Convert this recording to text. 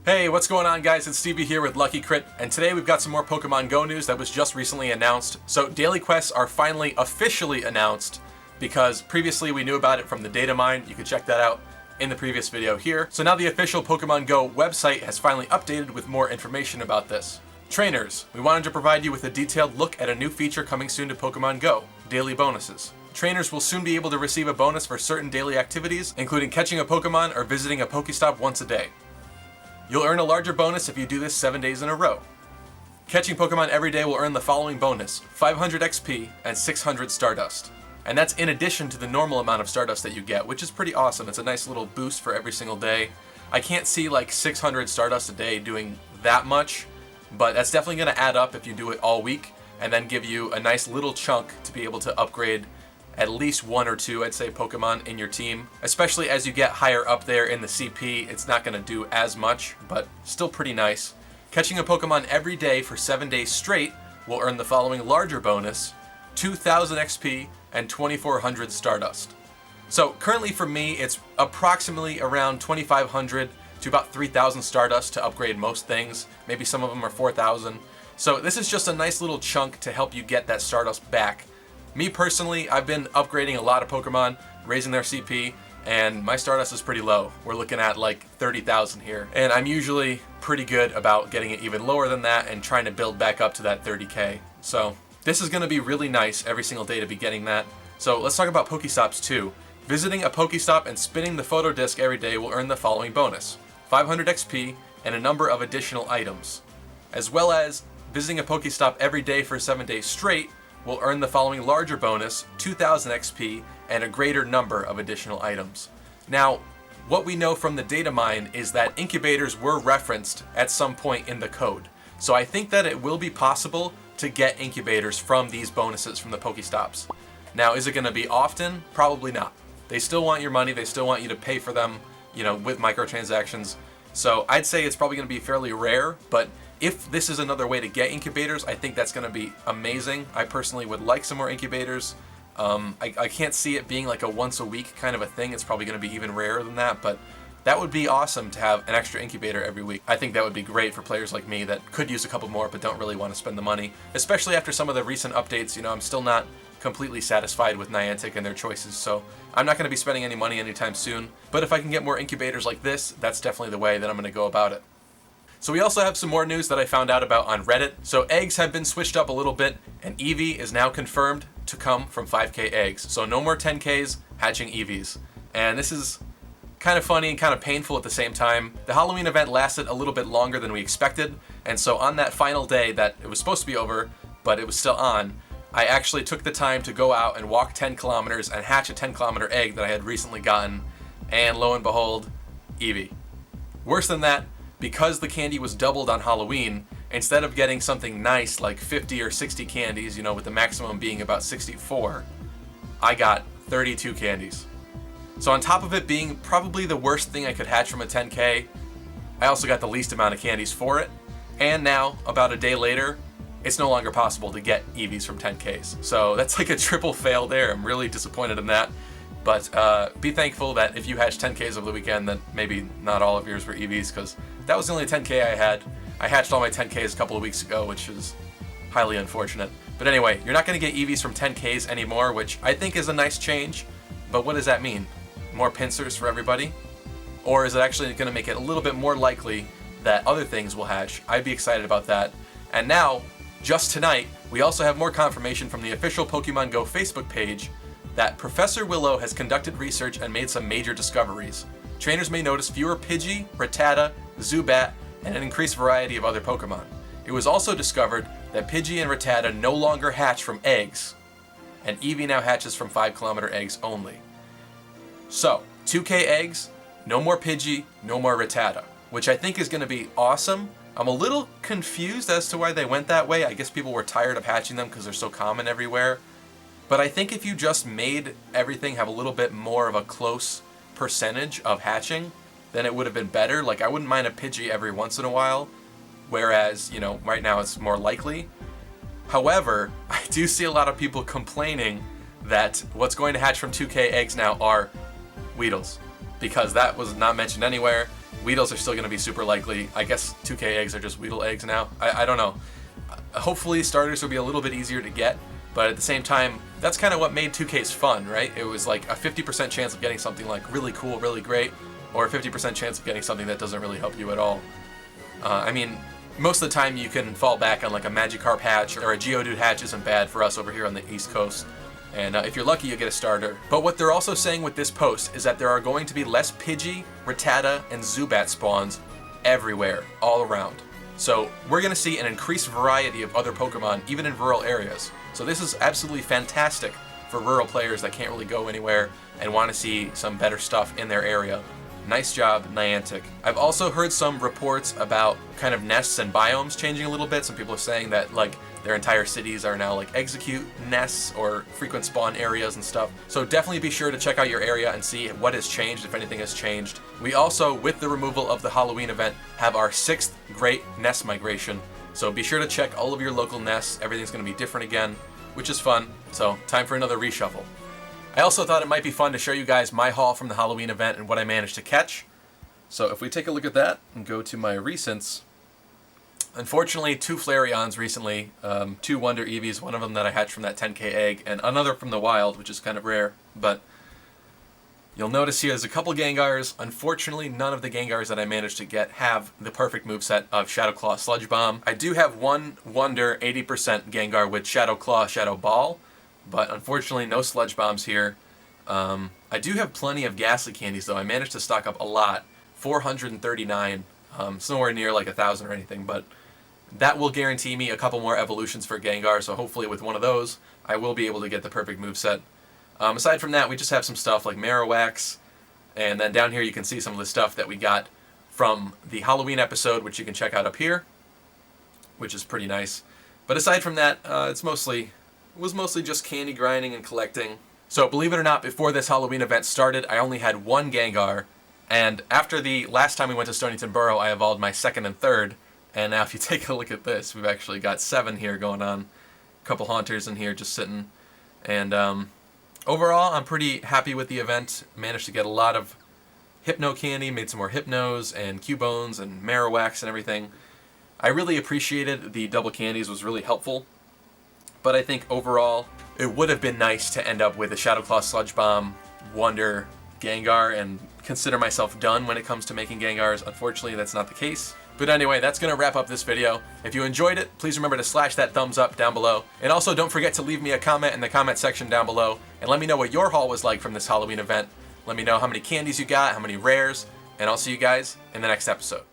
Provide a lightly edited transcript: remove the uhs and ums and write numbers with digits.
Hey, what's going on guys? It's Stevie here with Lucky Crit, and today we've got some more Pokemon Go news that was just recently announced. So daily quests are finally officially announced because previously we knew about it from the data mine. You can check that out in the previous video here. So now the official Pokemon Go website has finally updated with more information about this. Trainers, we wanted to provide you with a detailed look at a new feature coming soon to Pokemon Go, daily bonuses. Trainers will soon be able to receive a bonus for certain daily activities, including catching a Pokemon or visiting a PokéStop once a day. You'll earn a larger bonus if you do this 7 days in a row. Catching Pokemon every day will earn the following bonus: 500 XP and 600 Stardust. And that's in addition to the normal amount of Stardust that you get, which is pretty awesome. It's a nice little boost for every single day. I can't see like 600 Stardust a day doing that much, but that's definitely going to add up if you do it all week, and then give you a nice little chunk to be able to upgrade at least one or two, I'd say, Pokemon in your team. Especially as you get higher up there in the CP, it's not going to do as much, but still pretty nice. Catching a Pokemon every day for 7 days straight will earn the following larger bonus: 2,000 XP and 2,400 Stardust. So currently for me, it's approximately around 2,500 to about 3,000 Stardust to upgrade most things. Maybe some of them are 4,000. So this is just a nice little chunk to help you get that Stardust back. Me personally, I've been upgrading a lot of Pokemon, raising their CP, and my Stardust is pretty low. We're looking at like 30,000 here. And I'm usually pretty good about getting it even lower than that and trying to build back up to that 30k. So this is going to be really nice every single day to be getting that. So let's talk about PokéStops too. Visiting a PokéStop and spinning the photo disc every day will earn the following bonus: 500 XP and a number of additional items. As well as visiting a PokéStop every day for 7 days straight will earn the following larger bonus: 2,000 XP and a greater number of additional items. Now, what we know from the data mine is that incubators were referenced at some point in the code. So I think that it will be possible to get incubators from these bonuses from the PokéStops. Now, is it going to be often? Probably not. They still want your money, they still want you to pay for them, you know, with microtransactions. So I'd say it's probably going to be fairly rare, but if this is another way to get incubators, I think that's going to be amazing. I personally would like some more incubators. I can't see it being like a once a week kind of a thing. It's probably going to be even rarer than that, but that would be awesome to have an extra incubator every week. I think that would be great for players like me that could use a couple more but don't really want to spend the money, especially after some of the recent updates. You know, I'm still not completely satisfied with Niantic and their choices, so I'm not going to be spending any money anytime soon. But if I can get more incubators like this, that's definitely the way that I'm going to go about it. So we also have some more news that I found out about on Reddit. So eggs have been switched up a little bit, and Eevee is now confirmed to come from 5k eggs. So no more 10ks, hatching Eevees. And this is kind of funny and kind of painful at the same time. The Halloween event lasted a little bit longer than we expected, and so on that final day that it was supposed to be over, but it was still on, I actually took the time to go out and walk 10 kilometers and hatch a 10-kilometer egg that I had recently gotten, and lo and behold, Eevee. Worse than that, because the candy was doubled on Halloween, instead of getting something nice like 50 or 60 candies, you know, with the maximum being about 64, I got 32 candies. So on top of it being probably the worst thing I could hatch from a 10k, I also got the least amount of candies for it, and now, about a day later, it's no longer possible to get Eevees from 10ks. So that's like a triple fail there. I'm really disappointed in that. But be thankful that if you hatched 10ks over the weekend, that maybe not all of yours were Eevees, because that was the only 10k I had. I hatched all my 10ks a couple of weeks ago, which is highly unfortunate. But anyway, you're not going to get Eevees from 10ks anymore, which I think is a nice change. But what does that mean? More pincers for everybody? Or is it actually going to make it a little bit more likely that other things will hatch? I'd be excited about that. And now, just tonight, we also have more confirmation from the official Pokemon Go Facebook page that Professor Willow has conducted research and made some major discoveries. Trainers may notice fewer Pidgey, Rattata, Zubat, and an increased variety of other Pokemon. It was also discovered that Pidgey and Rattata no longer hatch from eggs, and Eevee now hatches from 5-kilometer eggs only. So, 2k eggs, no more Pidgey, no more Rattata, which I think is going to be awesome. I'm a little confused as to why they went that way. I guess people were tired of hatching them because they're so common everywhere. But I think if you just made everything have a little bit more of a close percentage of hatching, then it would have been better. Like, I wouldn't mind a Pidgey every once in a while, whereas, you know, right now it's more likely. However, I do see a lot of people complaining that what's going to hatch from 2k eggs now are Weedles, because that was not mentioned anywhere. Weedles are still going to be super likely. I guess 2K eggs are just Weedle eggs now. I don't know. Hopefully starters will be a little bit easier to get, but at the same time, that's kind of what made 2Ks fun, right? It was like a 50% chance of getting something like really cool, really great, or a 50% chance of getting something that doesn't really help you at all. I mean, most of the time you can fall back on like a Magikarp hatch or a Geodude hatch isn't bad for us over here on the East Coast. And if you're lucky, you'll get a starter. But what they're also saying with this post is that there are going to be less Pidgey, Rattata, and Zubat spawns everywhere, all around. So we're going to see an increased variety of other Pokemon, even in rural areas. So this is absolutely fantastic for rural players that can't really go anywhere and want to see some better stuff in their area. Nice job, Niantic. I've also heard some reports about kind of nests and biomes changing a little bit. Some people are saying that like their entire cities are now like execute nests or frequent spawn areas and stuff. So definitely be sure to check out your area and see what has changed, if anything has changed. We also, with the removal of the Halloween event, have our 6th great nest migration. So be sure to check all of your local nests. Everything's going to be different again, which is fun. So time for another reshuffle. I also thought it might be fun to show you guys my haul from the Halloween event and what I managed to catch. So if we take a look at that and go to my recents, unfortunately 2 Flareons recently, 2 Wonder Eevees, one of them that I hatched from that 10k egg, and another from the wild, which is kind of rare. But you'll notice here there's a couple Gengars. Unfortunately, none of the Gengars that I managed to get have the perfect moveset of Shadow Claw, Sludge Bomb. I do have one Wonder 80% Gengar with Shadow Claw, Shadow Ball, but unfortunately no Sludge Bombs here. I do have plenty of Ghastly candies though. I managed to stock up a lot, 439. It's nowhere near like 1,000 or anything, but that will guarantee me a couple more evolutions for Gengar, so hopefully with one of those I will be able to get the perfect moveset. Aside from that, we just have some stuff like Marowak, and then down here you can see some of the stuff that we got from the Halloween episode, which you can check out up here, which is pretty nice. But aside from that, it was mostly just candy grinding and collecting. So believe it or not, before this Halloween event started, I only had 1 Gengar, and after the last time we went to Stonington Burrow, I evolved my 2nd and 3rd, and now if you take a look at this, we've actually got 7 here going on. A couple Haunters in here just sitting, and overall, I'm pretty happy with the event. Managed to get a lot of Hypno candy, made some more Hypnos and Cubones and Marowak and everything. I really appreciated the double candies, was really helpful. But I think overall, it would have been nice to end up with a Shadow Claw, Sludge Bomb, Wonder, Gengar, and consider myself done when it comes to making Gengars. Unfortunately, that's not the case. But anyway, that's going to wrap up this video. If you enjoyed it, please remember to slash that thumbs up down below. And also don't forget to leave me a comment in the comment section down below and let me know what your haul was like from this Halloween event. Let me know how many candies you got, how many rares, and I'll see you guys in the next episode.